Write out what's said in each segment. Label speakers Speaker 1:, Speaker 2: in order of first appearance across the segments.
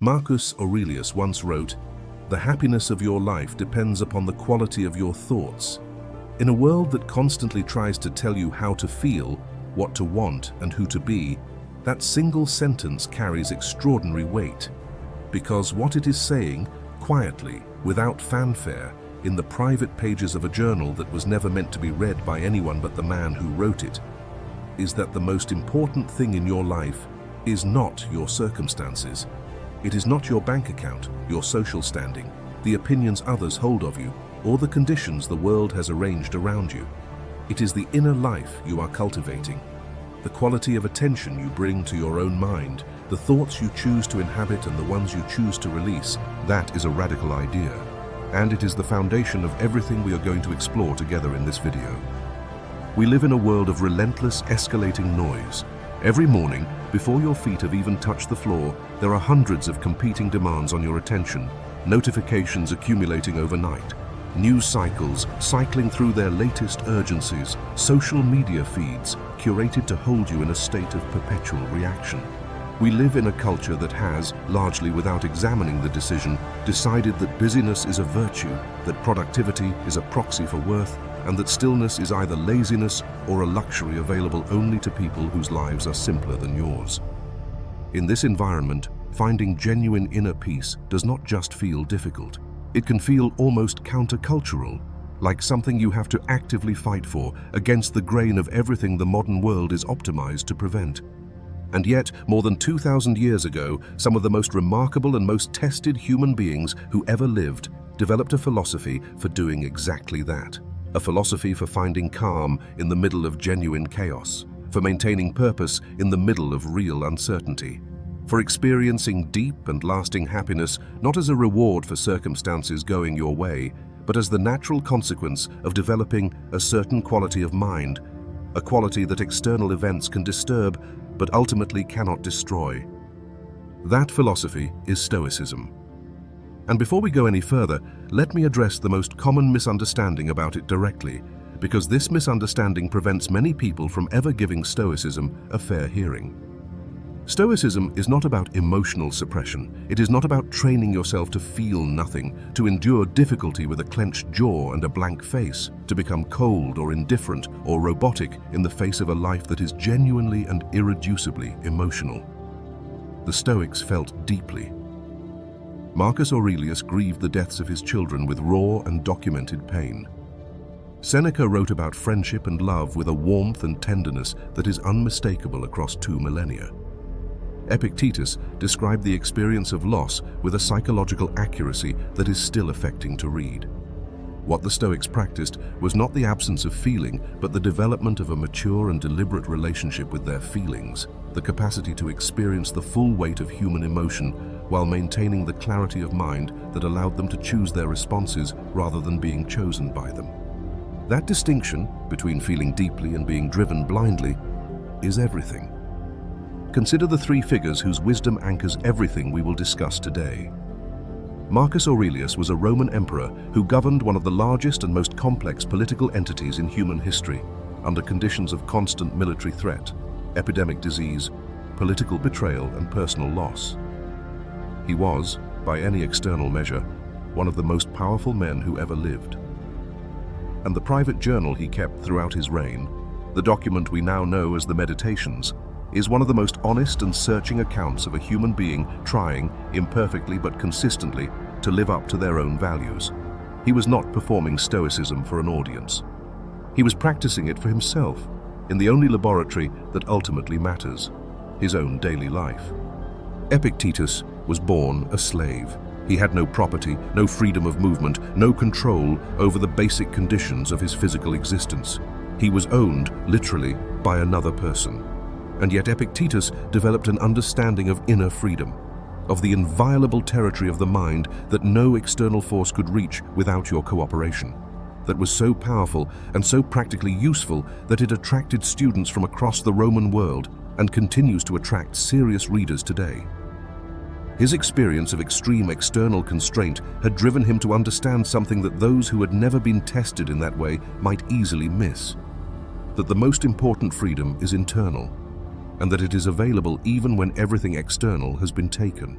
Speaker 1: Marcus Aurelius once wrote, "The happiness of your life depends upon the quality of your thoughts." In a world that constantly tries to tell you how to feel, what to want, and who to be, that single sentence carries extraordinary weight. Because what it is saying, quietly, without fanfare, in the private pages of a journal that was never meant to be read by anyone but the man who wrote it, is that the most important thing in your life is not your circumstances. It is not your bank account, your social standing, the opinions others hold of you, or the conditions the world has arranged around you. It is the inner life you are cultivating, the quality of attention you bring to your own mind, the thoughts you choose to inhabit and the ones you choose to release. That is a radical idea, and it is the foundation of everything we are going to explore together in this video. We live in a world of relentless, escalating noise. Every morning, before your feet have even touched the floor, there are hundreds of competing demands on your attention, notifications accumulating overnight, news cycles cycling through their latest urgencies, social media feeds curated to hold you in a state of perpetual reaction. We live in a culture that has, largely without examining the decision, decided that busyness is a virtue, that productivity is a proxy for worth, and that stillness is either laziness or a luxury available only to people whose lives are simpler than yours. In this environment, finding genuine inner peace does not just feel difficult. It can feel almost countercultural, like something you have to actively fight for against the grain of everything the modern world is optimized to prevent. And yet, more than 2,000 years ago, some of the most remarkable and most tested human beings who ever lived developed a philosophy for doing exactly that. A philosophy for finding calm in the middle of genuine chaos, for maintaining purpose in the middle of real uncertainty, for experiencing deep and lasting happiness not as a reward for circumstances going your way, but as the natural consequence of developing a certain quality of mind, a quality that external events can disturb but ultimately cannot destroy. That philosophy is Stoicism. And before we go any further, let me address the most common misunderstanding about it directly, because this misunderstanding prevents many people from ever giving Stoicism a fair hearing. Stoicism is not about emotional suppression. It is not about training yourself to feel nothing, to endure difficulty with a clenched jaw and a blank face, to become cold or indifferent or robotic in the face of a life that is genuinely and irreducibly emotional. The Stoics felt deeply. Marcus Aurelius grieved the deaths of his children with raw and documented pain. Seneca wrote about friendship and love with a warmth and tenderness that is unmistakable across 2 millennia. Epictetus described the experience of loss with a psychological accuracy that is still affecting to read. What the Stoics practiced was not the absence of feeling, but the development of a mature and deliberate relationship with their feelings, the capacity to experience the full weight of human emotion while maintaining the clarity of mind that allowed them to choose their responses rather than being chosen by them. That distinction between feeling deeply and being driven blindly is everything. Consider the 3 figures whose wisdom anchors everything we will discuss today. Marcus Aurelius was a Roman emperor who governed one of the largest and most complex political entities in human history, under conditions of constant military threat, epidemic disease, political betrayal, and personal loss. He was, by any external measure, one of the most powerful men who ever lived. And the private journal he kept throughout his reign, the document we now know as the Meditations, is one of the most honest and searching accounts of a human being trying, imperfectly but consistently, to live up to their own values. He was not performing Stoicism for an audience. He was practicing it for himself, in the only laboratory that ultimately matters, his own daily life. Epictetus was born a slave. He had no property, no freedom of movement, no control over the basic conditions of his physical existence. He was owned, literally, by another person. And yet Epictetus developed an understanding of inner freedom, of the inviolable territory of the mind that no external force could reach without your cooperation, that was so powerful and so practically useful that it attracted students from across the Roman world and continues to attract serious readers today. His experience of extreme external constraint had driven him to understand something that those who had never been tested in that way might easily miss: that the most important freedom is internal, and that it is available even when everything external has been taken.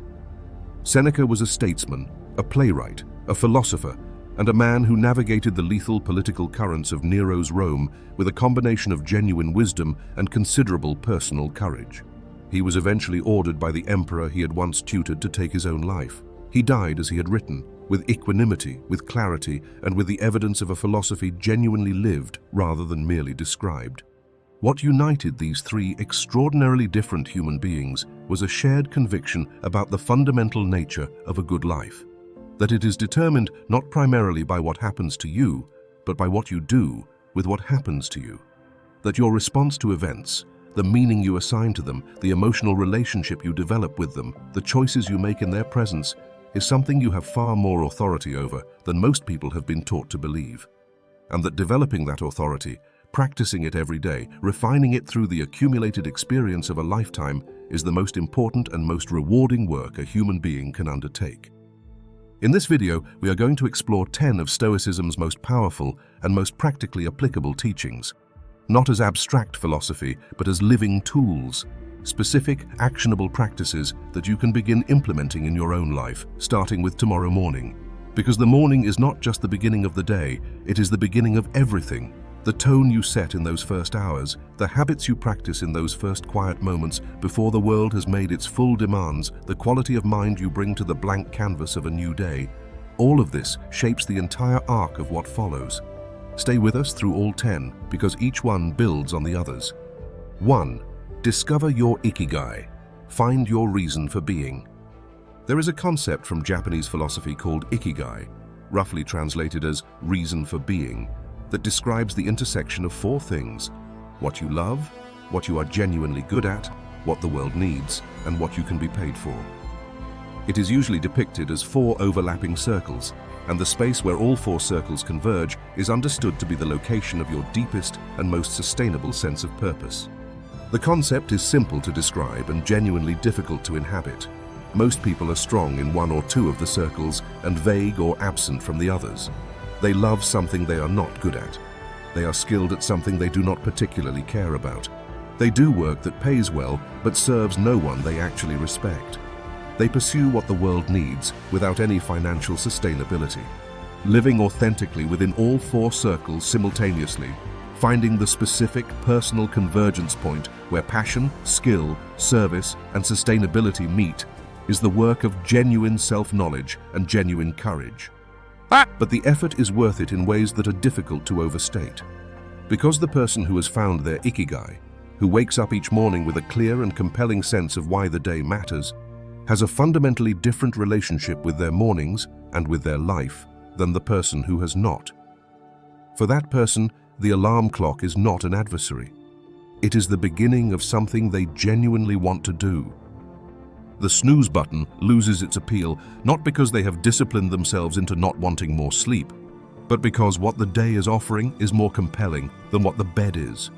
Speaker 1: Seneca was a statesman, a playwright, a philosopher, and a man who navigated the lethal political currents of Nero's Rome with a combination of genuine wisdom and considerable personal courage. He was eventually ordered by the emperor he had once tutored to take his own life. He died as he had written, with equanimity, with clarity, and with the evidence of a philosophy genuinely lived rather than merely described. What united these three extraordinarily different human beings was a shared conviction about the fundamental nature of a good life. That it is determined not primarily by what happens to you, but by what you do with what happens to you. That your response to events, the meaning you assign to them, the emotional relationship you develop with them, the choices you make in their presence, is something you have far more authority over than most people have been taught to believe. And that developing that authority, practicing it every day, refining it through the accumulated experience of a lifetime, is the most important and most rewarding work a human being can undertake. In this video, we are going to explore 10 of Stoicism's most powerful and most practically applicable teachings, not as abstract philosophy, but as living tools, specific, actionable practices that you can begin implementing in your own life, starting with tomorrow morning. Because the morning is not just the beginning of the day, it is the beginning of everything. The tone you set in those first hours, the habits you practice in those first quiet moments before the world has made its full demands, the quality of mind you bring to the blank canvas of a new day, all of this shapes the entire arc of what follows. Stay with us through all 10, because each one builds on the others. 1. Discover your ikigai. Find your reason for being. There is a concept from Japanese philosophy called ikigai, roughly translated as reason for being, that describes the intersection of 4 things: what you love, what you are genuinely good at, what the world needs, and what you can be paid for. It is usually depicted as 4 overlapping circles, and the space where all 4 circles converge is understood to be the location of your deepest and most sustainable sense of purpose. The concept is simple to describe and genuinely difficult to inhabit. Most people are strong in 1 or 2 of the circles and vague or absent from the others. They love something they are not good at. They are skilled at something they do not particularly care about. They do work that pays well but serves no one they actually respect. They pursue what the world needs without any financial sustainability. Living authentically within all 4 circles simultaneously, finding the specific personal convergence point where passion, skill, service, and sustainability meet, is the work of genuine self-knowledge and genuine courage. But the effort is worth it in ways that are difficult to overstate. Because the person who has found their ikigai, who wakes up each morning with a clear and compelling sense of why the day matters, has a fundamentally different relationship with their mornings and with their life than the person who has not. For that person, the alarm clock is not an adversary. It is the beginning of something they genuinely want to do. The snooze button loses its appeal not because they have disciplined themselves into not wanting more sleep, but because what the day is offering is more compelling than what the bed is.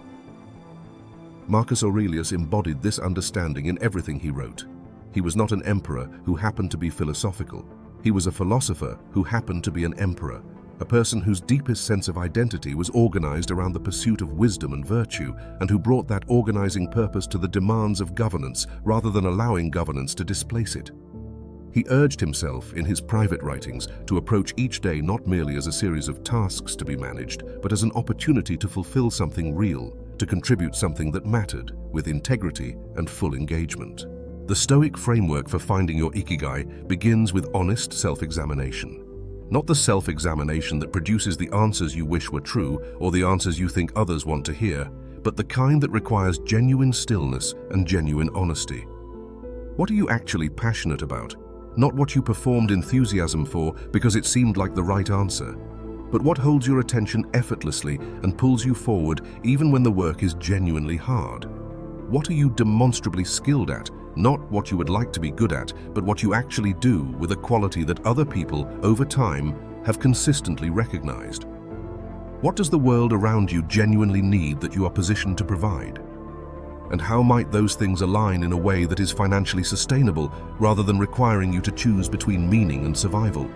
Speaker 1: Marcus Aurelius embodied this understanding in everything he wrote. He was not an emperor who happened to be philosophical. He was a philosopher who happened to be an emperor, a person whose deepest sense of identity was organized around the pursuit of wisdom and virtue, and who brought that organizing purpose to the demands of governance rather than allowing governance to displace it. He urged himself in his private writings to approach each day not merely as a series of tasks to be managed, but as an opportunity to fulfill something real, to contribute something that mattered, with integrity and full engagement. The Stoic framework for finding your ikigai begins with honest self-examination. Not the self-examination that produces the answers you wish were true or the answers you think others want to hear, but the kind that requires genuine stillness and genuine honesty. What are you actually passionate about? Not what you performed enthusiasm for because it seemed like the right answer, but what holds your attention effortlessly and pulls you forward even when the work is genuinely hard. What are you demonstrably skilled at? Not what you would like to be good at, but what you actually do with a quality that other people, over time, have consistently recognized. What does the world around you genuinely need that you are positioned to provide? And how might those things align in a way that is financially sustainable rather than requiring you to choose between meaning and survival?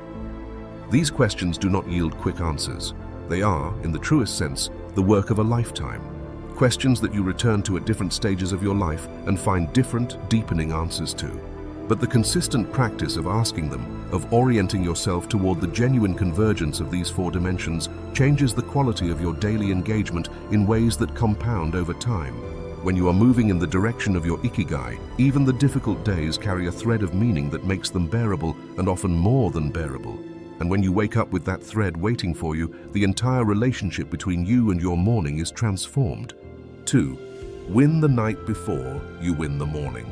Speaker 1: These questions do not yield quick answers. They are, in the truest sense, the work of a lifetime. Questions that you return to at different stages of your life and find different, deepening answers to. But the consistent practice of asking them, of orienting yourself toward the genuine convergence of these four dimensions, changes the quality of your daily engagement in ways that compound over time. When you are moving in the direction of your ikigai, even the difficult days carry a thread of meaning that makes them bearable and often more than bearable. And when you wake up with that thread waiting for you, the entire relationship between you and your morning is transformed. 2. Win the night before you win the morning.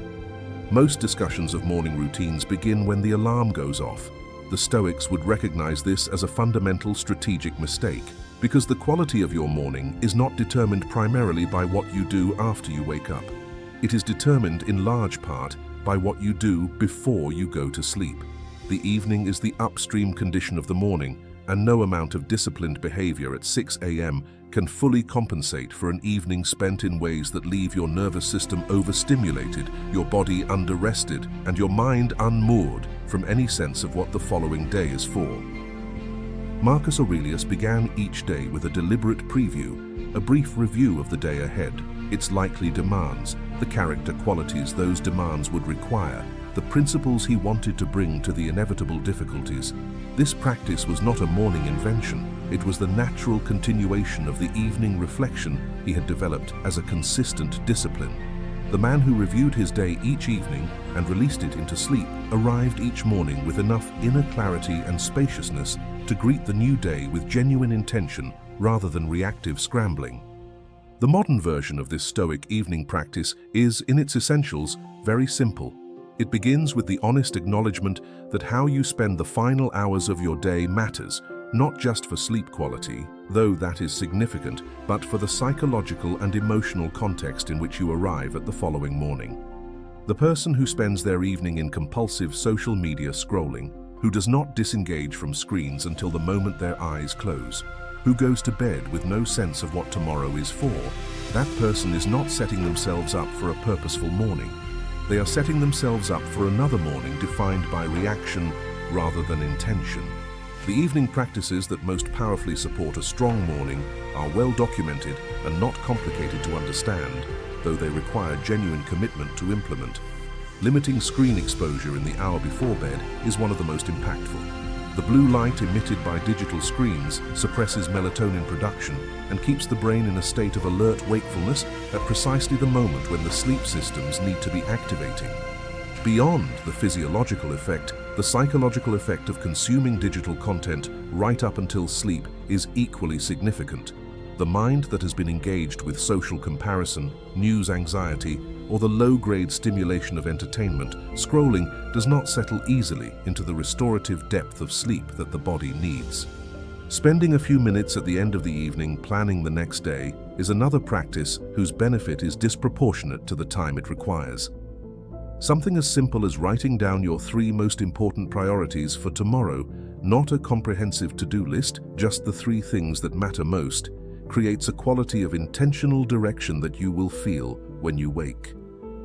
Speaker 1: Most discussions of morning routines begin when the alarm goes off. The Stoics would recognize this as a fundamental strategic mistake, because the quality of your morning is not determined primarily by what you do after you wake up. It is determined in large part by what you do before you go to sleep. The evening is the upstream condition of the morning, and no amount of disciplined behavior at 6 a.m. can fully compensate for an evening spent in ways that leave your nervous system overstimulated, your body under-rested, and your mind unmoored from any sense of what the following day is for. Marcus Aurelius began each day with a deliberate preview, a brief review of the day ahead, its likely demands, the character qualities those demands would require, the principles he wanted to bring to the inevitable difficulties. This practice was not a morning invention, it was the natural continuation of the evening reflection he had developed as a consistent discipline. The man who reviewed his day each evening and released it into sleep arrived each morning with enough inner clarity and spaciousness to greet the new day with genuine intention rather than reactive scrambling. The modern version of this Stoic evening practice is, in its essentials, very simple. It begins with the honest acknowledgement that how you spend the final hours of your day matters, not just for sleep quality, though that is significant, but for the psychological and emotional context in which you arrive at the following morning. The person who spends their evening in compulsive social media scrolling, who does not disengage from screens until the moment their eyes close, who goes to bed with no sense of what tomorrow is for, that person is not setting themselves up for a purposeful morning. They are setting themselves up for another morning defined by reaction rather than intention. The evening practices that most powerfully support a strong morning are well documented and not complicated to understand, though they require genuine commitment to implement. Limiting screen exposure in the hour before bed is one of the most impactful. The blue light emitted by digital screens suppresses melatonin production and keeps the brain in a state of alert wakefulness at precisely the moment when the sleep systems need to be activating. Beyond the physiological effect, the psychological effect of consuming digital content right up until sleep is equally significant. The mind that has been engaged with social comparison, news anxiety, or the low-grade stimulation of entertainment, scrolling does not settle easily into the restorative depth of sleep that the body needs. Spending a few minutes at the end of the evening planning the next day is another practice whose benefit is disproportionate to the time it requires. Something as simple as writing down your 3 most important priorities for tomorrow, not a comprehensive to-do list, just the 3 things that matter most, creates a quality of intentional direction that you will feel when you wake.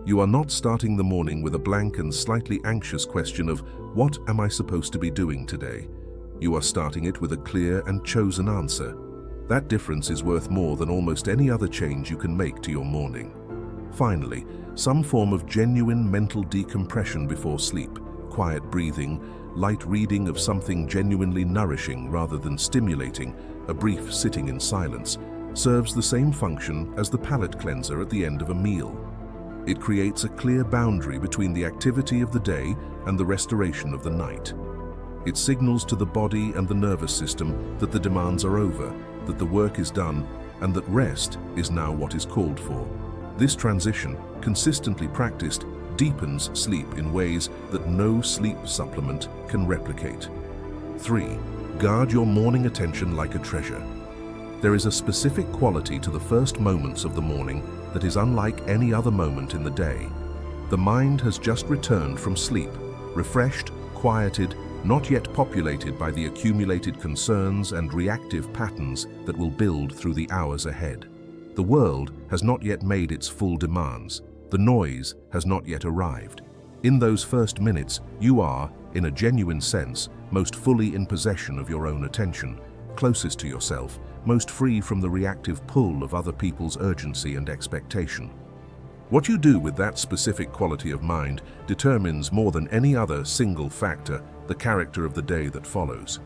Speaker 1: You are not starting the morning with a blank and slightly anxious question of, what am I supposed to be doing today? You are starting it with a clear and chosen answer. That difference is worth more than almost any other change you can make to your morning. Finally, some form of genuine mental decompression before sleep, quiet breathing, light reading of something genuinely nourishing rather than stimulating, a brief sitting in silence, serves the same function as the palate cleanser at the end of a meal. It creates a clear boundary between the activity of the day and the restoration of the night. It signals to the body and the nervous system that the demands are over, that the work is done, and that rest is now what is called for. This transition, consistently practiced, deepens sleep in ways that no sleep supplement can replicate. 3. Guard your morning attention like a treasure. There is a specific quality to the first moments of the morning that is unlike any other moment in the day. The mind has just returned from sleep, refreshed, quieted, not yet populated by the accumulated concerns and reactive patterns that will build through the hours ahead. The world has not yet made its full demands. The noise has not yet arrived. In those first minutes, you are, in a genuine sense, most fully in possession of your own attention, closest to yourself, most free from the reactive pull of other people's urgency and expectation. What you do with that specific quality of mind determines more than any other single factor the character of the day that follows.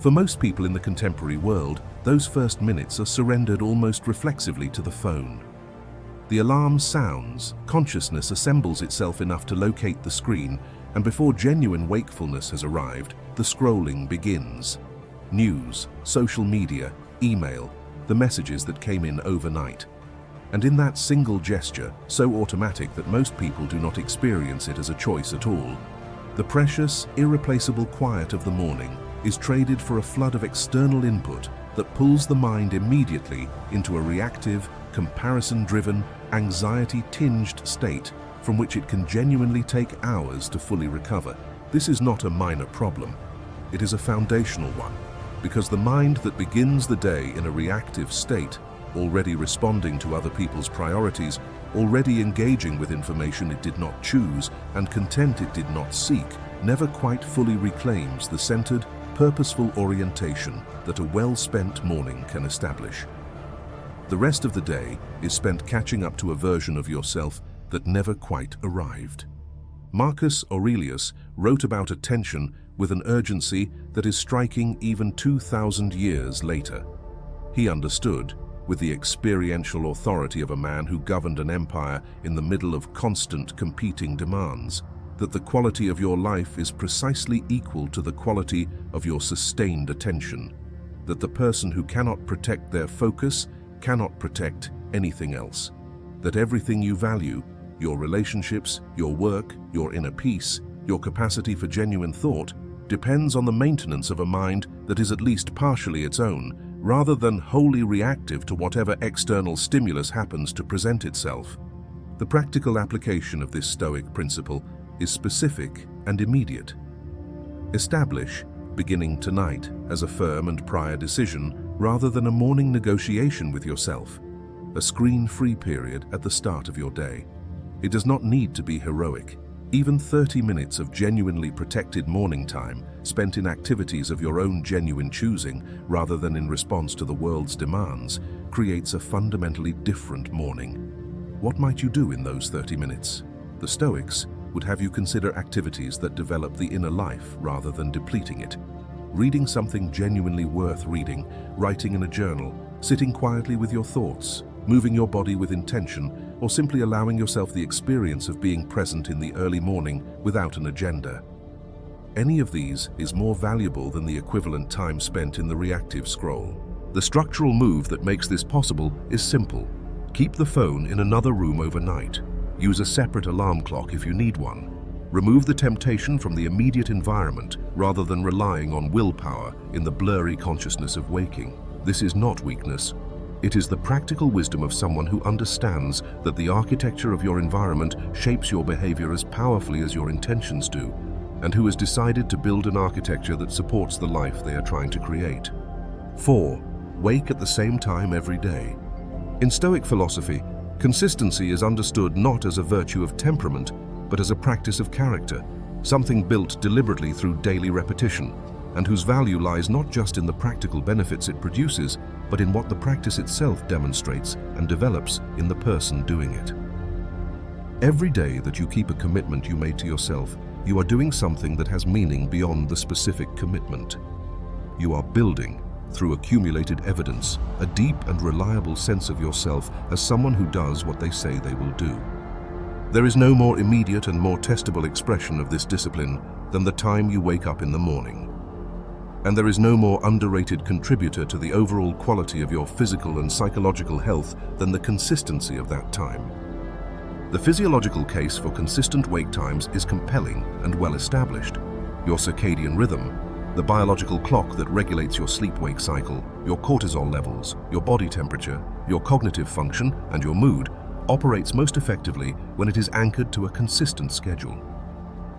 Speaker 1: For most people in the contemporary world, those first minutes are surrendered almost reflexively to the phone. The alarm sounds, consciousness assembles itself enough to locate the screen, and before genuine wakefulness has arrived, the scrolling begins. News, social media, email, the messages that came in overnight. And in that single gesture, so automatic that most people do not experience it as a choice at all, the precious, irreplaceable quiet of the morning is traded for a flood of external input that pulls the mind immediately into a reactive, comparison-driven, anxiety-tinged state from which it can genuinely take hours to fully recover. This is not a minor problem. It is a foundational one, because the mind that begins the day in a reactive state, already responding to other people's priorities, already engaging with information it did not choose and content it did not seek, never quite fully reclaims the centered, purposeful orientation that a well-spent morning can establish. The rest of the day is spent catching up to a version of yourself that never quite arrived. Marcus Aurelius wrote about attention with an urgency that is striking even 2,000 years later. He understood, with the experiential authority of a man who governed an empire in the middle of constant competing demands, that the quality of your life is precisely equal to the quality of your sustained attention, that the person who cannot protect their focus cannot protect anything else, that everything you value, your relationships, your work, your inner peace, your capacity for genuine thought, depends on the maintenance of a mind that is at least partially its own, rather than wholly reactive to whatever external stimulus happens to present itself. The practical application of this Stoic principle is specific and immediate. Establish, beginning tonight, as a firm and prior decision, rather than a morning negotiation with yourself, a screen-free period at the start of your day. It does not need to be heroic. Even 30 minutes of genuinely protected morning time, spent in activities of your own genuine choosing rather than in response to the world's demands, creates a fundamentally different morning. What might you do in those 30 minutes? The Stoics would have you consider activities that develop the inner life rather than depleting it. Reading something genuinely worth reading, writing in a journal, sitting quietly with your thoughts, moving your body with intention, or simply allowing yourself the experience of being present in the early morning without an agenda. Any of these is more valuable than the equivalent time spent in the reactive scroll. The structural move that makes this possible is simple. Keep the phone in another room overnight. Use a separate alarm clock if you need one. Remove the temptation from the immediate environment rather than relying on willpower in the blurry consciousness of waking. This is not weakness. It is the practical wisdom of someone who understands that the architecture of your environment shapes your behavior as powerfully as your intentions do, and who has decided to build an architecture that supports the life they are trying to create. 4. Wake at the same time every day. In Stoic philosophy, consistency is understood not as a virtue of temperament, but as a practice of character, something built deliberately through daily repetition, and whose value lies not just in the practical benefits it produces, but in what the practice itself demonstrates and develops in the person doing it. Every day that you keep a commitment you made to yourself, you are doing something that has meaning beyond the specific commitment. You are building, through accumulated evidence, a deep and reliable sense of yourself as someone who does what they say they will do. There is no more immediate and more testable expression of this discipline than the time you wake up in the morning. And there is no more underrated contributor to the overall quality of your physical and psychological health than the consistency of that time. The physiological case for consistent wake times is compelling and well established. Your circadian rhythm, the biological clock that regulates your sleep-wake cycle, your cortisol levels, your body temperature, your cognitive function, and your mood, operates most effectively when it is anchored to a consistent schedule.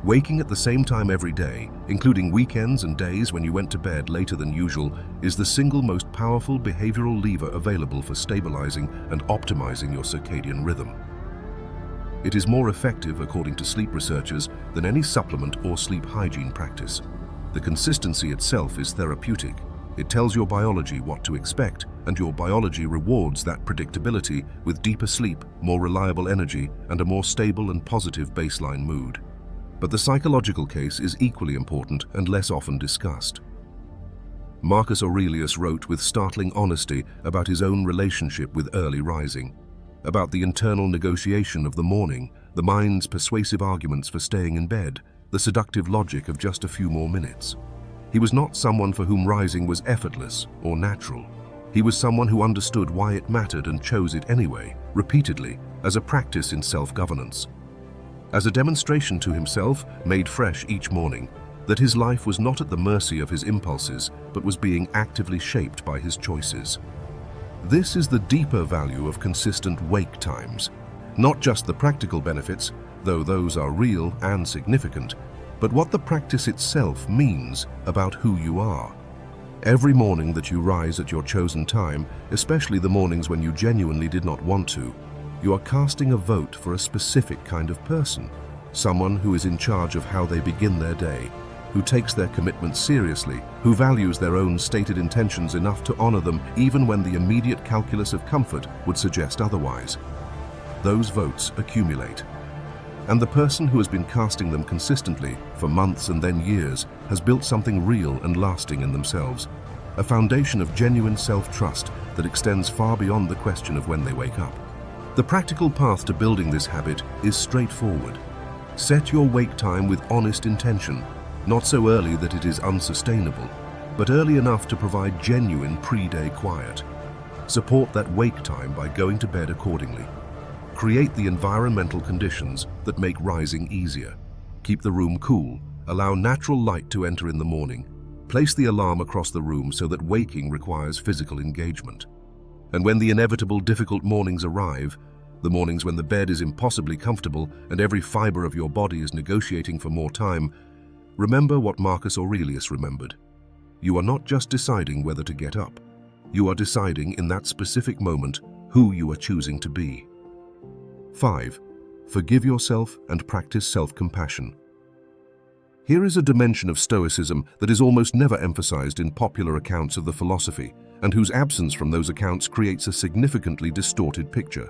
Speaker 1: Waking at the same time every day, including weekends and days when you went to bed later than usual, is the single most powerful behavioral lever available for stabilizing and optimizing your circadian rhythm. It is more effective, according to sleep researchers, than any supplement or sleep hygiene practice. The consistency itself is therapeutic. It tells your biology what to expect, and your biology rewards that predictability with deeper sleep, more reliable energy, and a more stable and positive baseline mood. But the psychological case is equally important and less often discussed. Marcus Aurelius wrote with startling honesty about his own relationship with early rising, about the internal negotiation of the morning, the mind's persuasive arguments for staying in bed, the seductive logic of just a few more minutes. He was not someone for whom rising was effortless or natural. He was someone who understood why it mattered and chose it anyway, repeatedly, as a practice in self-governance. As a demonstration to himself, made fresh each morning, that his life was not at the mercy of his impulses, but was being actively shaped by his choices. This is the deeper value of consistent wake times. Not just the practical benefits, though those are real and significant, but what the practice itself means about who you are. Every morning that you rise at your chosen time, especially the mornings when you genuinely did not want to, you are casting a vote for a specific kind of person, someone who is in charge of how they begin their day, who takes their commitments seriously, who values their own stated intentions enough to honor them even when the immediate calculus of comfort would suggest otherwise. Those votes accumulate. And the person who has been casting them consistently for months and then years has built something real and lasting in themselves, a foundation of genuine self-trust that extends far beyond the question of when they wake up. The practical path to building this habit is straightforward. Set your wake time with honest intention, not so early that it is unsustainable, but early enough to provide genuine pre-day quiet. Support that wake time by going to bed accordingly. Create the environmental conditions that make rising easier. Keep the room cool, allow natural light to enter in the morning. Place the alarm across the room so that waking requires physical engagement. And when the inevitable difficult mornings arrive, the mornings when the bed is impossibly comfortable and every fiber of your body is negotiating for more time, remember what Marcus Aurelius remembered. You are not just deciding whether to get up. You are deciding in that specific moment who you are choosing to be. 5. Forgive yourself and practice self-compassion. Here is a dimension of Stoicism that is almost never emphasized in popular accounts of the philosophy, and whose absence from those accounts creates a significantly distorted picture.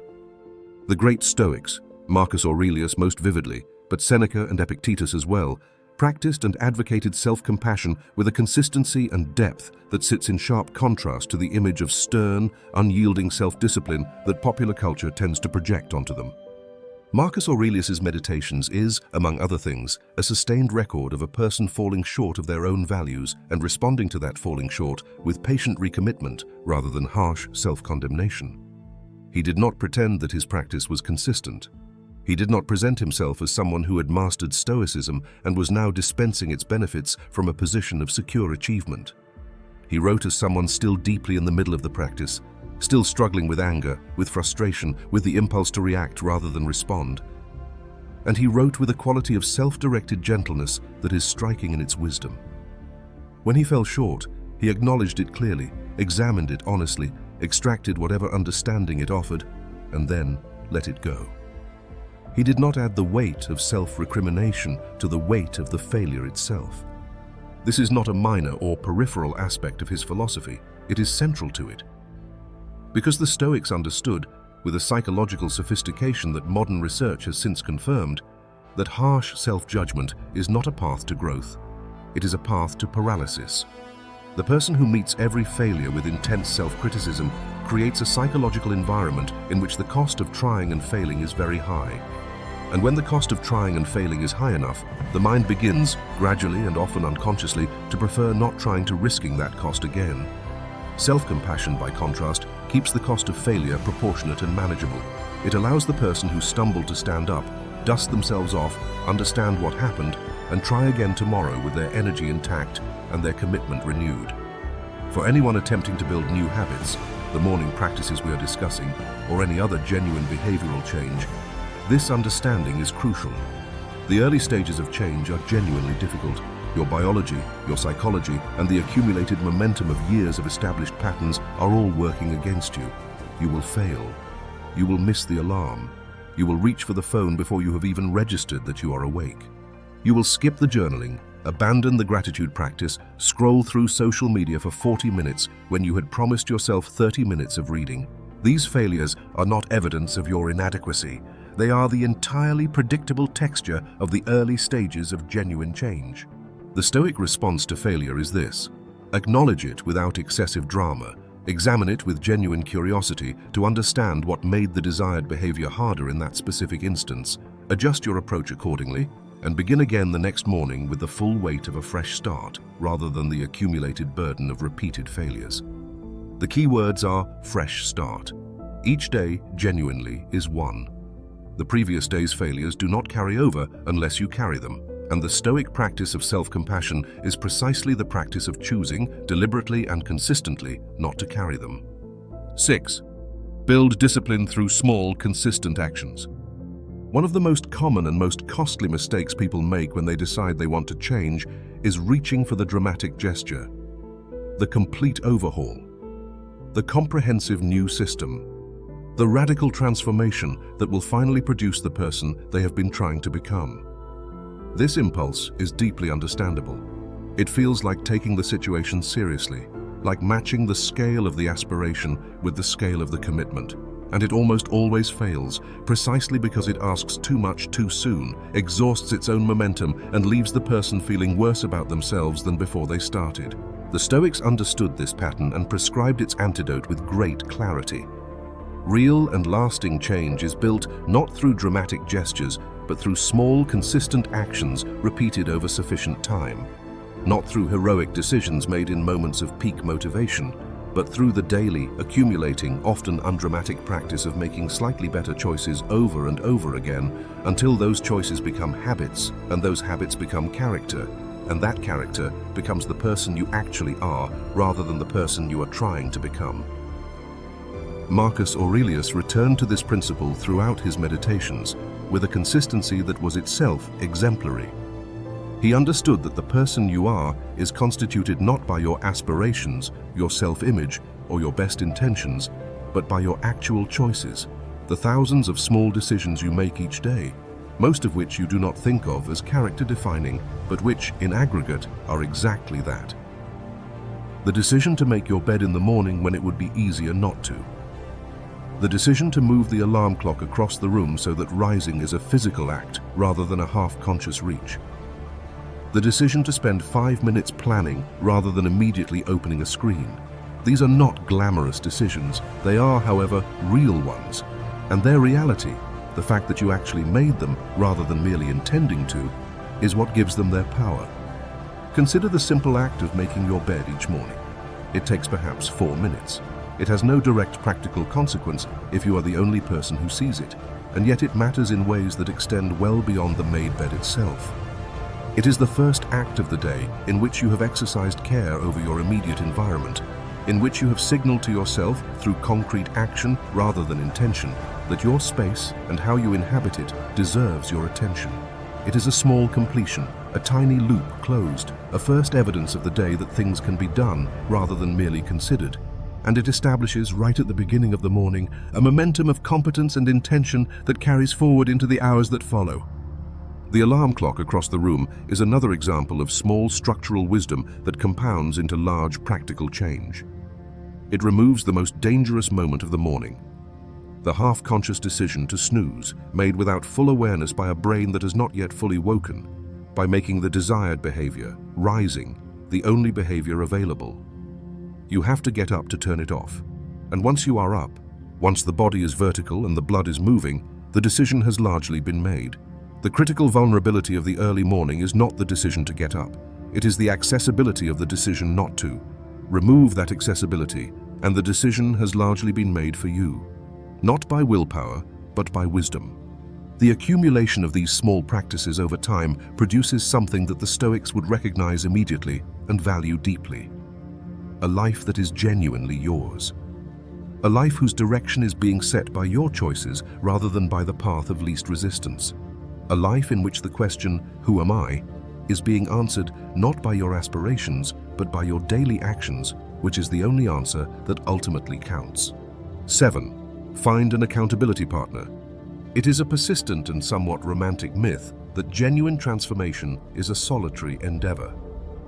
Speaker 1: The great Stoics, Marcus Aurelius most vividly, but Seneca and Epictetus as well, practiced and advocated self-compassion with a consistency and depth that sits in sharp contrast to the image of stern, unyielding self-discipline that popular culture tends to project onto them. Marcus Aurelius's Meditations is, among other things, a sustained record of a person falling short of their own values and responding to that falling short with patient recommitment rather than harsh self-condemnation. He did not pretend that his practice was consistent. He did not present himself as someone who had mastered Stoicism and was now dispensing its benefits from a position of secure achievement. He wrote as someone still deeply in the middle of the practice, still struggling with anger, with frustration, with the impulse to react rather than respond. And he wrote with a quality of self-directed gentleness that is striking in its wisdom. When he fell short, he acknowledged it clearly, examined it honestly, extracted whatever understanding it offered, and then let it go. He did not add the weight of self-recrimination to the weight of the failure itself. This is not a minor or peripheral aspect of his philosophy. It is central to it. Because the Stoics understood, with a psychological sophistication that modern research has since confirmed, that harsh self-judgment is not a path to growth. It is a path to paralysis. The person who meets every failure with intense self-criticism creates a psychological environment in which the cost of trying and failing is very high. And when the cost of trying and failing is high enough, the mind begins, gradually and often unconsciously, to prefer not trying to risking that cost again. Self-compassion, by contrast, keeps the cost of failure proportionate and manageable. It allows the person who stumbled to stand up, dust themselves off, understand what happened, and try again tomorrow with their energy intact and their commitment renewed. For anyone attempting to build new habits, the morning practices we are discussing, or any other genuine behavioral change, this understanding is crucial. The early stages of change are genuinely difficult. Your biology, your psychology, and the accumulated momentum of years of established patterns are all working against you. You will fail. You will miss the alarm. You will reach for the phone before you have even registered that you are awake. You will skip the journaling, Abandon the gratitude practice, scroll through social media for 40 minutes when you had promised yourself 30 minutes of reading. These failures are not evidence of your inadequacy. They are the entirely predictable texture of the early stages of genuine change. The Stoic response to failure is this: acknowledge it without excessive drama. Examine it with genuine curiosity to understand what made the desired behavior harder in that specific instance. Adjust your approach accordingly, and begin again the next morning with the full weight of a fresh start, rather than the accumulated burden of repeated failures. The key words are fresh start. Each day, genuinely, is one. The previous day's failures do not carry over unless you carry them, and the Stoic practice of self-compassion is precisely the practice of choosing, deliberately and consistently, not to carry them. 6. Build discipline through small, consistent actions. One of the most common and most costly mistakes people make when they decide they want to change is reaching for the dramatic gesture, the complete overhaul, the comprehensive new system, the radical transformation that will finally produce the person they have been trying to become. This impulse is deeply understandable. It feels like taking the situation seriously, like matching the scale of the aspiration with the scale of the commitment. And it almost always fails, precisely because it asks too much too soon, exhausts its own momentum, and leaves the person feeling worse about themselves than before they started. The Stoics understood this pattern and prescribed its antidote with great clarity. Real and lasting change is built not through dramatic gestures, but through small, consistent actions repeated over sufficient time. Not through heroic decisions made in moments of peak motivation, but through the daily, accumulating, often undramatic practice of making slightly better choices over and over again until those choices become habits, and those habits become character, and that character becomes the person you actually are rather than the person you are trying to become. Marcus Aurelius returned to this principle throughout his meditations with a consistency that was itself exemplary. He understood that the person you are is constituted not by your aspirations, your self-image, or your best intentions, but by your actual choices, the thousands of small decisions you make each day, most of which you do not think of as character-defining, but which, in aggregate, are exactly that. The decision to make your bed in the morning when it would be easier not to. The decision to move the alarm clock across the room so that rising is a physical act rather than a half-conscious reach. The decision to spend 5 minutes planning rather than immediately opening a screen. These are not glamorous decisions. They are, however, real ones. And their reality, the fact that you actually made them rather than merely intending to, is what gives them their power. Consider the simple act of making your bed each morning. It takes perhaps 4 minutes. It has no direct practical consequence if you are the only person who sees it, and yet it matters in ways that extend well beyond the made bed itself. It is the first act of the day in which you have exercised care over your immediate environment, in which you have signaled to yourself through concrete action rather than intention that your space and how you inhabit it deserves your attention. It is a small completion, a tiny loop closed, a first evidence of the day that things can be done rather than merely considered. And it establishes right at the beginning of the morning a momentum of competence and intention that carries forward into the hours that follow. The alarm clock across the room is another example of small structural wisdom that compounds into large practical change. It removes the most dangerous moment of the morning, the half-conscious decision to snooze, made without full awareness by a brain that has not yet fully woken, by making the desired behavior, rising, the only behavior available. You have to get up to turn it off. And once you are up, once the body is vertical and the blood is moving, the decision has largely been made. The critical vulnerability of the early morning is not the decision to get up. It is the accessibility of the decision not to. Remove that accessibility, and the decision has largely been made for you. Not by willpower, but by wisdom. The accumulation of these small practices over time produces something that the Stoics would recognize immediately and value deeply. A life that is genuinely yours. A life whose direction is being set by your choices rather than by the path of least resistance. A life in which the question, "Who am I?" is being answered not by your aspirations, but by your daily actions, which is the only answer that ultimately counts. 7. Find an accountability partner. It is a persistent and somewhat romantic myth that genuine transformation is a solitary endeavor,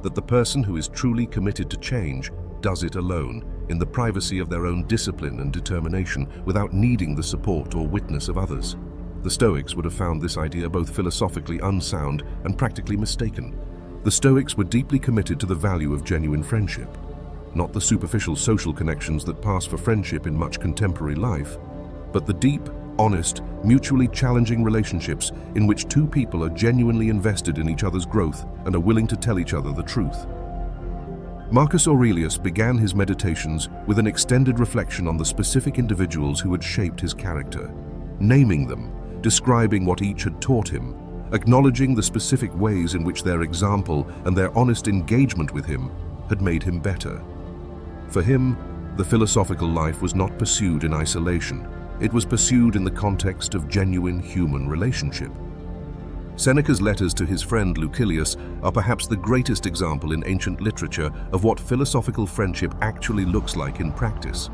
Speaker 1: that the person who is truly committed to change does it alone, in the privacy of their own discipline and determination, without needing the support or witness of others. The Stoics would have found this idea both philosophically unsound and practically mistaken. The Stoics were deeply committed to the value of genuine friendship, not the superficial social connections that pass for friendship in much contemporary life, but the deep, honest, mutually challenging relationships in which two people are genuinely invested in each other's growth and are willing to tell each other the truth. Marcus Aurelius began his meditations with an extended reflection on the specific individuals who had shaped his character, naming them, describing what each had taught him, acknowledging the specific ways in which their example and their honest engagement with him had made him better. For him, the philosophical life was not pursued in isolation. It was pursued in the context of genuine human relationship. Seneca's letters to his friend Lucilius are perhaps the greatest example in ancient literature of what philosophical friendship actually looks like in practice.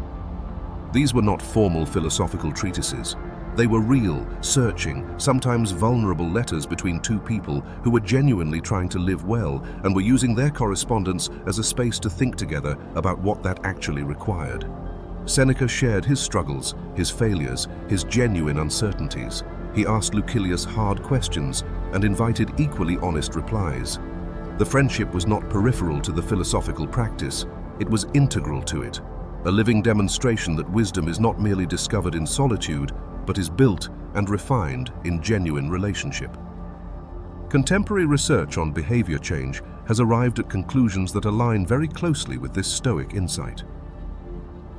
Speaker 1: These were not formal philosophical treatises. They were real, searching, sometimes vulnerable letters between two people who were genuinely trying to live well and were using their correspondence as a space to think together about what that actually required. Seneca shared his struggles, his failures, his genuine uncertainties. He asked Lucilius hard questions and invited equally honest replies. The friendship was not peripheral to the philosophical practice, it was integral to it, a living demonstration that wisdom is not merely discovered in solitude, but is built and refined in genuine relationship. Contemporary research on behavior change has arrived at conclusions that align very closely with this Stoic insight.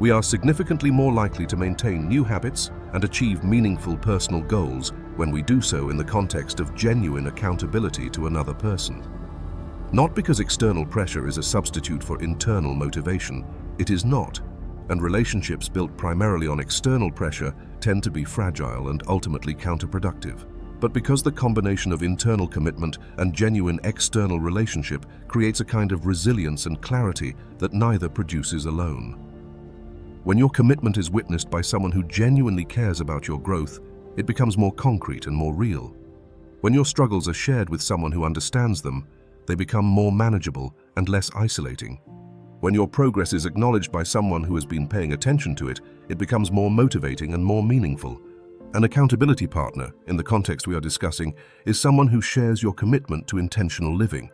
Speaker 1: We are significantly more likely to maintain new habits and achieve meaningful personal goals when we do so in the context of genuine accountability to another person. Not because external pressure is a substitute for internal motivation, it is not, and relationships built primarily on external pressure tend to be fragile and ultimately counterproductive, but because the combination of internal commitment and genuine external relationship creates a kind of resilience and clarity that neither produces alone. When your commitment is witnessed by someone who genuinely cares about your growth, it becomes more concrete and more real. When your struggles are shared with someone who understands them, they become more manageable and less isolating. When your progress is acknowledged by someone who has been paying attention to it, it becomes more motivating and more meaningful. An accountability partner, in the context we are discussing, is someone who shares your commitment to intentional living,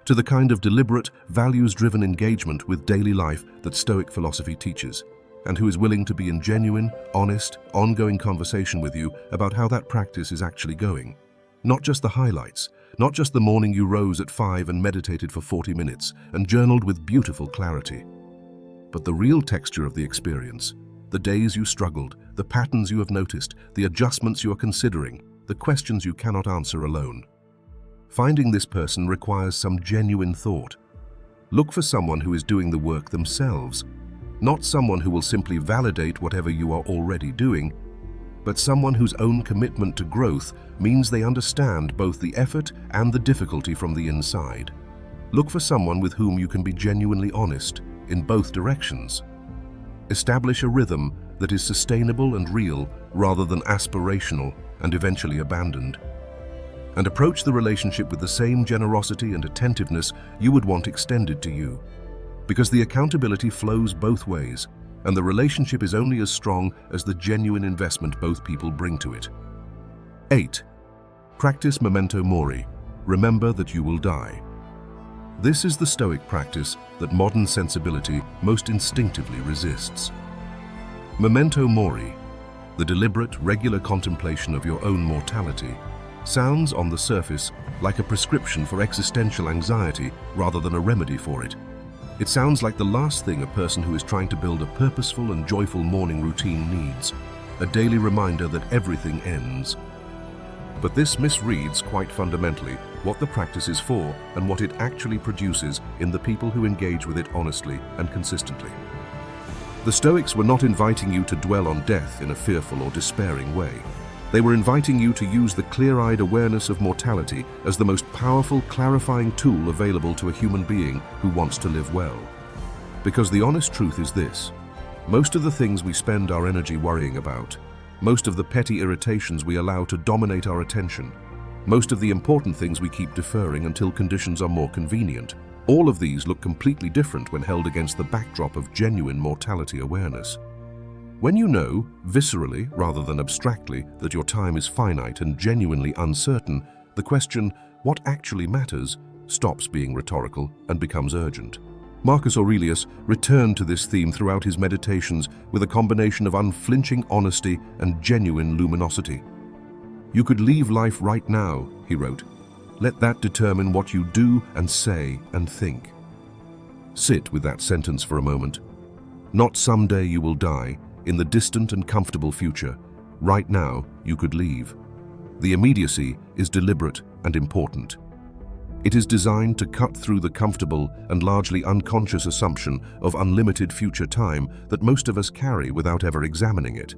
Speaker 1: to the kind of deliberate, values-driven engagement with daily life that Stoic philosophy teaches, and who is willing to be in genuine, honest, ongoing conversation with you about how that practice is actually going. Not just the highlights, not just the morning you rose at 5 and meditated for 40 minutes and journaled with beautiful clarity, but the real texture of the experience, the days you struggled, the patterns you have noticed, the adjustments you are considering, the questions you cannot answer alone. Finding this person requires some genuine thought. Look for someone who is doing the work themselves, not someone who will simply validate whatever you are already doing, but someone whose own commitment to growth means they understand both the effort and the difficulty from the inside. Look for someone with whom you can be genuinely honest in both directions. Establish a rhythm that is sustainable and real rather than aspirational and eventually abandoned. And approach the relationship with the same generosity and attentiveness you would want extended to you. Because the accountability flows both ways, and the relationship is only as strong as the genuine investment both people bring to it. 8. Practice memento mori. Remember that you will die. This is the Stoic practice that modern sensibility most instinctively resists. Memento mori, the deliberate, regular contemplation of your own mortality, sounds on the surface like a prescription for existential anxiety rather than a remedy for it. It sounds like the last thing a person who is trying to build a purposeful and joyful morning routine needs, a daily reminder that everything ends. But this misreads quite fundamentally what the practice is for and what it actually produces in the people who engage with it honestly and consistently. The Stoics were not inviting you to dwell on death in a fearful or despairing way. They were inviting you to use the clear-eyed awareness of mortality as the most powerful, clarifying tool available to a human being who wants to live well. Because the honest truth is this: most of the things we spend our energy worrying about, most of the petty irritations we allow to dominate our attention, Most of the important things we keep deferring until conditions are more convenient. All of these look completely different when held against the backdrop of genuine mortality awareness. When you know, viscerally rather than abstractly, that your time is finite and genuinely uncertain, the question, what actually matters, stops being rhetorical and becomes urgent. Marcus Aurelius returned to this theme throughout his meditations with a combination of unflinching honesty and genuine luminosity. "You could leave life right now," he wrote. "Let that determine what you do and say and think." Sit with that sentence for a moment. Not someday you will die, in the distant and comfortable future. Right now, you could leave. The immediacy is deliberate and important. It is designed to cut through the comfortable and largely unconscious assumption of unlimited future time that most of us carry without ever examining it.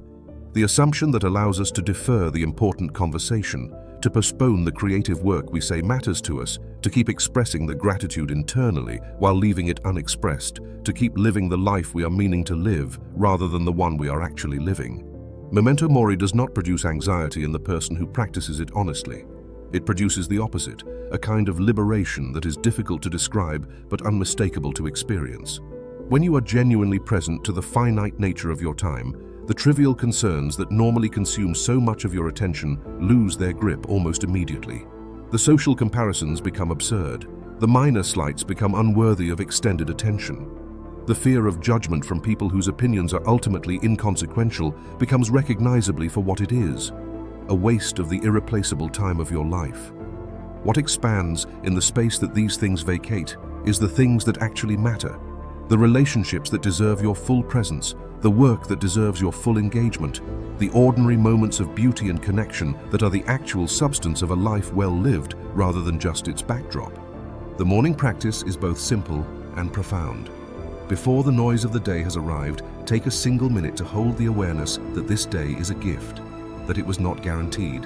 Speaker 1: The assumption that allows us to defer the important conversation, to postpone the creative work we say matters to us, to keep expressing the gratitude internally while leaving it unexpressed, to keep living the life we are meaning to live rather than the one we are actually living. Memento mori does not produce anxiety in the person who practices it honestly. It produces the opposite, a kind of liberation that is difficult to describe but unmistakable to experience. When you are genuinely present to the finite nature of your time, the trivial concerns that normally consume so much of your attention lose their grip almost immediately. The social comparisons become absurd. The minor slights become unworthy of extended attention. The fear of judgment from people whose opinions are ultimately inconsequential becomes recognizably for what it is, a waste of the irreplaceable time of your life. What expands in the space that these things vacate is the things that actually matter, the relationships that deserve your full presence, the work that deserves your full engagement, the ordinary moments of beauty and connection that are the actual substance of a life well lived rather than just its backdrop. The morning practice is both simple and profound. Before the noise of the day has arrived, take a single minute to hold the awareness that this day is a gift, that it was not guaranteed,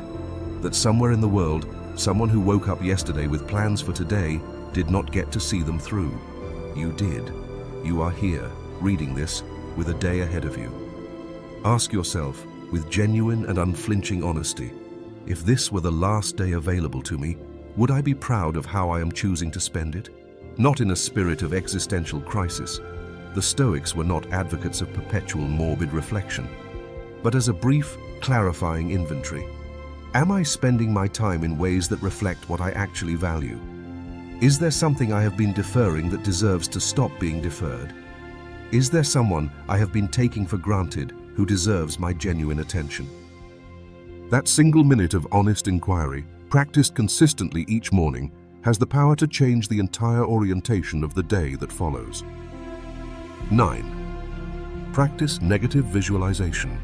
Speaker 1: that somewhere in the world, someone who woke up yesterday with plans for today did not get to see them through. You did. You are here, reading this, with a day ahead of you. Ask yourself, with genuine and unflinching honesty, if this were the last day available to me, would I be proud of how I am choosing to spend it? Not in a spirit of existential crisis. The Stoics were not advocates of perpetual morbid reflection, but as a brief, clarifying inventory. Am I spending my time in ways that reflect what I actually value? Is there something I have been deferring that deserves to stop being deferred? Is there someone I have been taking for granted who deserves my genuine attention? That single minute of honest inquiry, practiced consistently each morning, has the power to change the entire orientation of the day that follows. 9. Practice negative visualization.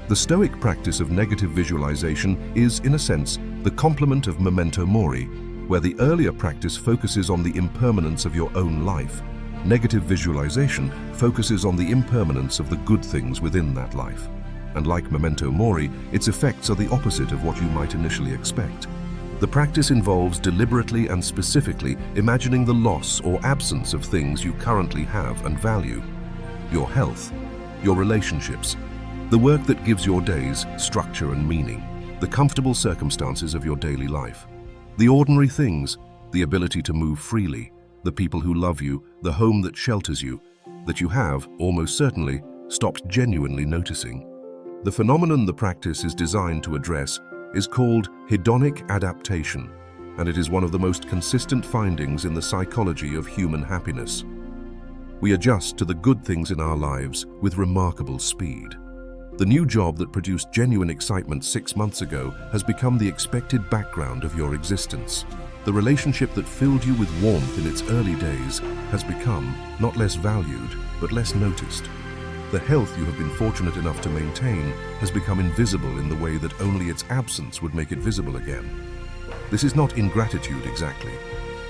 Speaker 1: The Stoic practice of negative visualization is, in a sense, the complement of memento mori, where the earlier practice focuses on the impermanence of your own life. Negative visualization focuses on the impermanence of the good things within that life. And like memento mori, its effects are the opposite of what you might initially expect. The practice involves deliberately and specifically imagining the loss or absence of things you currently have and value. Your health, your relationships, the work that gives your days structure and meaning, the comfortable circumstances of your daily life, the ordinary things, the ability to move freely, the people who love you, the home that shelters you, that you have, almost certainly, stopped genuinely noticing. The phenomenon the practice is designed to address is called hedonic adaptation, and it is one of the most consistent findings in the psychology of human happiness. We adjust to the good things in our lives with remarkable speed. The new job that produced genuine excitement 6 months ago has become the expected background of your existence. The relationship that filled you with warmth in its early days has become not less valued, but less noticed. The health you have been fortunate enough to maintain has become invisible in the way that only its absence would make it visible again. This is not ingratitude exactly.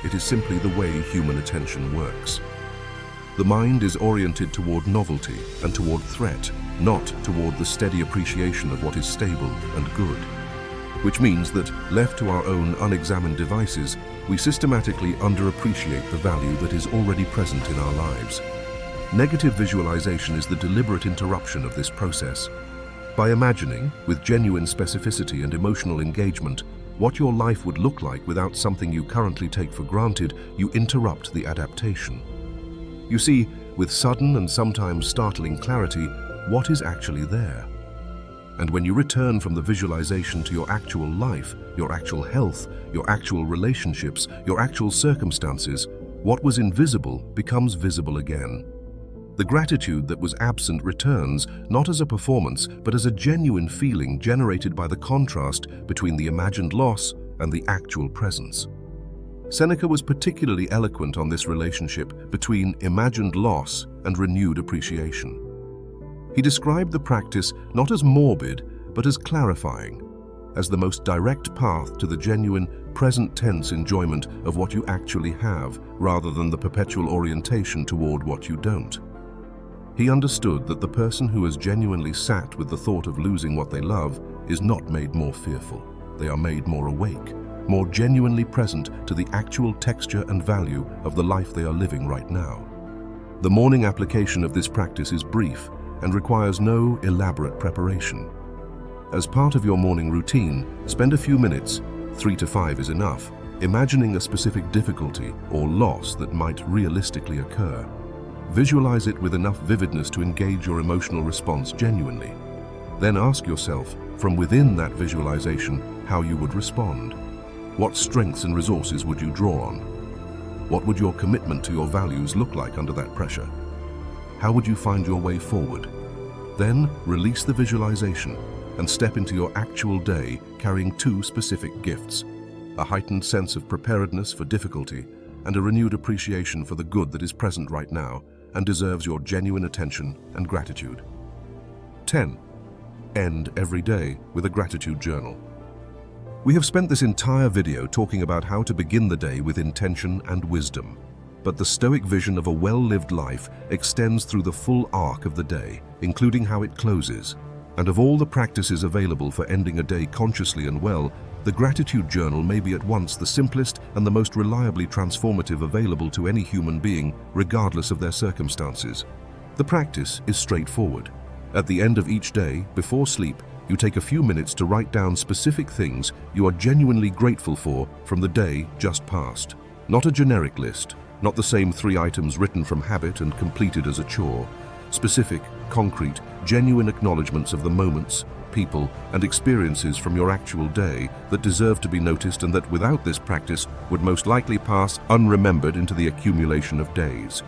Speaker 1: It is simply the way human attention works. The mind is oriented toward novelty and toward threat, not toward the steady appreciation of what is stable and good. Which means that, left to our own unexamined devices, we systematically underappreciate the value that is already present in our lives. Negative visualization is the deliberate interruption of this process. By imagining, with genuine specificity and emotional engagement, what your life would look like without something you currently take for granted, you interrupt the adaptation. You see, with sudden and sometimes startling clarity, what is actually there. And when you return from the visualization to your actual life, your actual health, your actual relationships, your actual circumstances, what was invisible becomes visible again. The gratitude that was absent returns, not as a performance, but as a genuine feeling generated by the contrast between the imagined loss and the actual presence. Seneca was particularly eloquent on this relationship between imagined loss and renewed appreciation. He described the practice not as morbid, but as clarifying, as the most direct path to the genuine, present-tense enjoyment of what you actually have, rather than the perpetual orientation toward what you don't. He understood that the person who has genuinely sat with the thought of losing what they love is not made more fearful. They are made more awake, more genuinely present to the actual texture and value of the life they are living right now. The morning application of this practice is brief and requires no elaborate preparation. As part of your morning routine, spend a few minutes, 3 to 5 is enough, imagining a specific difficulty or loss that might realistically occur. Visualize it with enough vividness to engage your emotional response genuinely. Then ask yourself, from within that visualization, how you would respond. What strengths and resources would you draw on? What would your commitment to your values look like under that pressure? How would you find your way forward? Then release the visualization and step into your actual day carrying 2 specific gifts: a heightened sense of preparedness for difficulty and a renewed appreciation for the good that is present right now and deserves your genuine attention and gratitude. 10. End every day with a gratitude journal. We have spent this entire video talking about how to begin the day with intention and wisdom. But the Stoic vision of a well-lived life extends through the full arc of the day, including how it closes. And of all the practices available for ending a day consciously and well, the gratitude journal may be at once the simplest and the most reliably transformative available to any human being, regardless of their circumstances. The practice is straightforward. At the end of each day, before sleep, you take a few minutes to write down specific things you are genuinely grateful for from the day just passed. Not a generic list, not the same 3 items written from habit and completed as a chore. Specific, concrete, genuine acknowledgements of the moments, people, and experiences from your actual day that deserve to be noticed and that without this practice would most likely pass unremembered into the accumulation of days.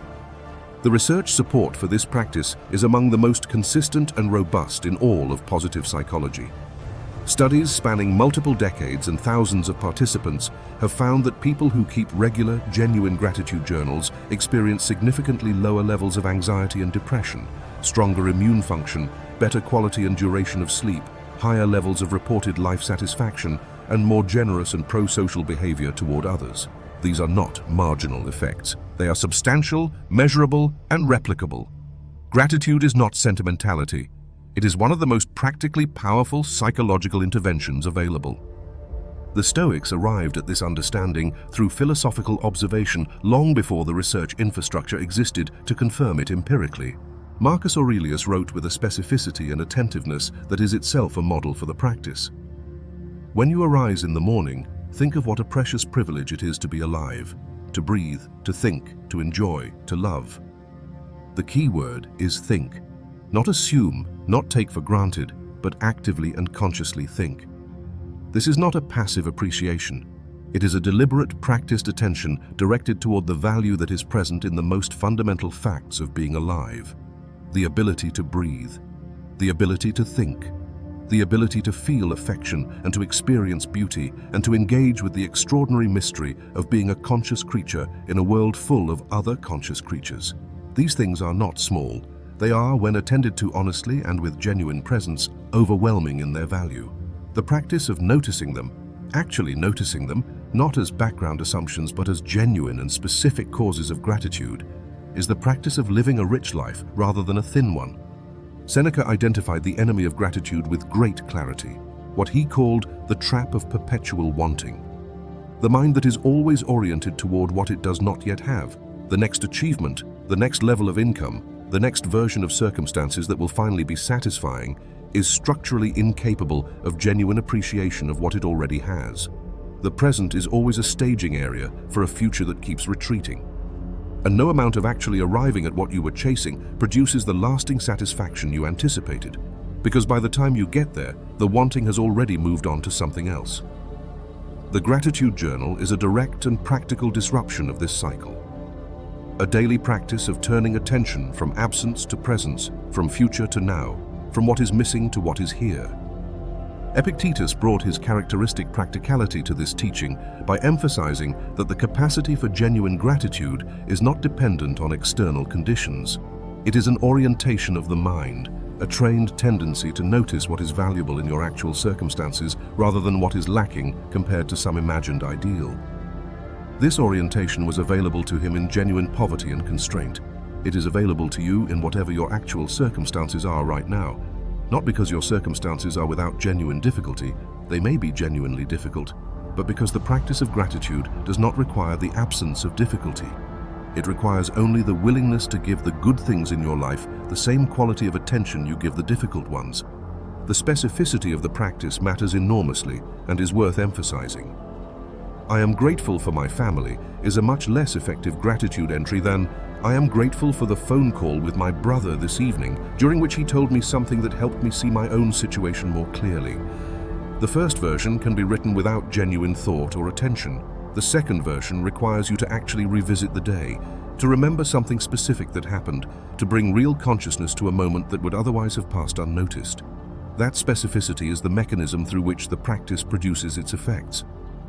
Speaker 1: The research support for this practice is among the most consistent and robust in all of positive psychology. Studies spanning multiple decades and thousands of participants have found that people who keep regular, genuine gratitude journals experience significantly lower levels of anxiety and depression, stronger immune function, better quality and duration of sleep, higher levels of reported life satisfaction, and more generous and pro-social behavior toward others. These are not marginal effects. They are substantial, measurable, and replicable. Gratitude is not sentimentality. It is one of the most practically powerful psychological interventions available. The Stoics arrived at this understanding through philosophical observation long before the research infrastructure existed to confirm it empirically. Marcus Aurelius wrote with a specificity and attentiveness that is itself a model for the practice. When you arise in the morning, think of what a precious privilege it is to be alive, to breathe, to think, to enjoy, to love. The key word is think. Not assume, not take for granted, but actively and consciously think. This is not a passive appreciation. It is a deliberate, practiced attention directed toward the value that is present in the most fundamental facts of being alive. The ability to breathe, the ability to think, the ability to feel affection and to experience beauty and to engage with the extraordinary mystery of being a conscious creature in a world full of other conscious creatures. These things are not small. They are, when attended to honestly and with genuine presence, overwhelming in their value. The practice of noticing them, actually noticing them, not as background assumptions but as genuine and specific causes of gratitude, is the practice of living a rich life rather than a thin one. Seneca identified the enemy of gratitude with great clarity, what he called the trap of perpetual wanting. The mind that is always oriented toward what it does not yet have, the next achievement, the next level of income, The next version of circumstances that will finally be satisfying is structurally incapable of genuine appreciation of what it already has. The present is always a staging area for a future that keeps retreating. And no amount of actually arriving at what you were chasing produces the lasting satisfaction you anticipated, because by the time you get there, the wanting has already moved on to something else. The gratitude journal is a direct and practical disruption of this cycle. A daily practice of turning attention from absence to presence, from future to now, from what is missing to what is here. Epictetus brought his characteristic practicality to this teaching by emphasizing that the capacity for genuine gratitude is not dependent on external conditions. It is an orientation of the mind, a trained tendency to notice what is valuable in your actual circumstances rather than what is lacking compared to some imagined ideal. This orientation was available to him in genuine poverty and constraint. It is available to you in whatever your actual circumstances are right now. Not because your circumstances are without genuine difficulty, they may be genuinely difficult, but because the practice of gratitude does not require the absence of difficulty. It requires only the willingness to give the good things in your life the same quality of attention you give the difficult ones. The specificity of the practice matters enormously and is worth emphasizing. I am grateful for my family is a much less effective gratitude entry than I am grateful for the phone call with my brother this evening, during which he told me something that helped me see my own situation more clearly. The first version can be written without genuine thought or attention. The second version requires you to actually revisit the day, to remember something specific that happened, to bring real consciousness to a moment that would otherwise have passed unnoticed. That specificity is the mechanism through which the practice produces its effects.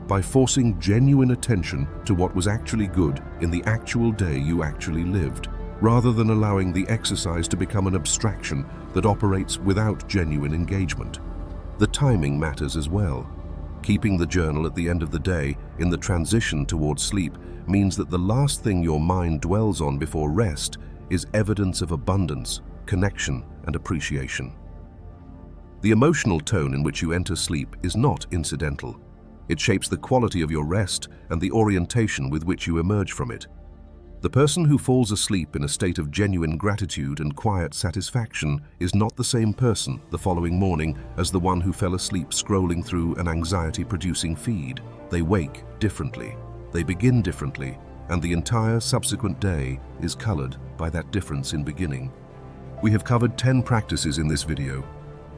Speaker 1: By forcing genuine attention to what was actually good in the actual day you actually lived, rather than allowing the exercise to become an abstraction that operates without genuine engagement. The timing matters as well. Keeping the journal at the end of the day in the transition towards sleep means that the last thing your mind dwells on before rest is evidence of abundance, connection, and appreciation. The emotional tone in which you enter sleep is not incidental. It shapes the quality of your rest and the orientation with which you emerge from it. The person who falls asleep in a state of genuine gratitude and quiet satisfaction is not the same person the following morning as the one who fell asleep scrolling through an anxiety-producing feed. They wake differently, they begin differently, and the entire subsequent day is colored by that difference in beginning. We have covered 10 practices in this video.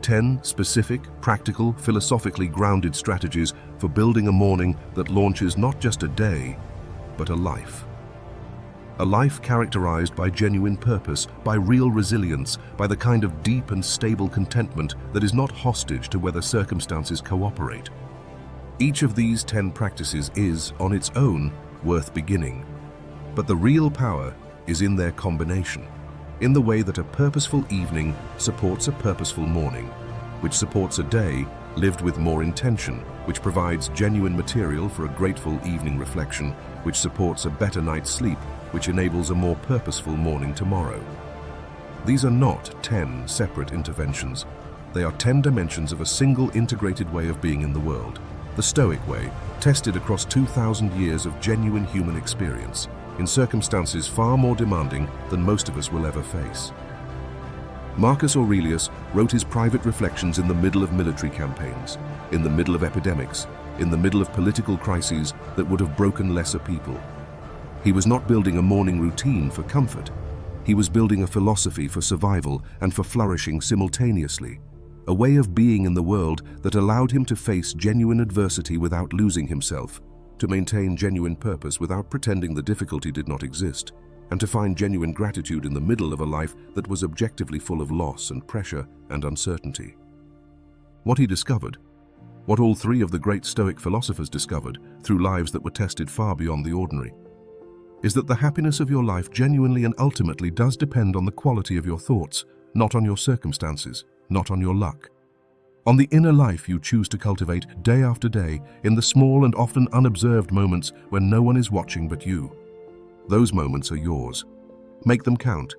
Speaker 1: 10 specific, practical, philosophically grounded strategies for building a morning that launches not just a day, but a life. A life characterized by genuine purpose, by real resilience, by the kind of deep and stable contentment that is not hostage to whether circumstances cooperate. Each of these 10 practices is, on its own, worth beginning. But the real power is in their combination. In the way that a purposeful evening supports a purposeful morning, which supports a day lived with more intention, which provides genuine material for a grateful evening reflection, which supports a better night's sleep, which enables a more purposeful morning tomorrow. These are not 10 separate interventions. They are 10 dimensions of a single integrated way of being in the world. The Stoic way, tested across 2,000 years of genuine human experience, in circumstances far more demanding than most of us will ever face. Marcus Aurelius wrote his private reflections in the middle of military campaigns, in the middle of epidemics, in the middle of political crises that would have broken lesser people. He was not building a morning routine for comfort. He was building a philosophy for survival and for flourishing simultaneously, a way of being in the world that allowed him to face genuine adversity without losing himself, to maintain genuine purpose without pretending the difficulty did not exist, and to find genuine gratitude in the middle of a life that was objectively full of loss and pressure and uncertainty. What he discovered, what all three of the great Stoic philosophers discovered through lives that were tested far beyond the ordinary, is that the happiness of your life genuinely and ultimately does depend on the quality of your thoughts, not on your circumstances, not on your luck. On the inner life you choose to cultivate day after day in the small and often unobserved moments when no one is watching but you. Those moments are yours. Make them count.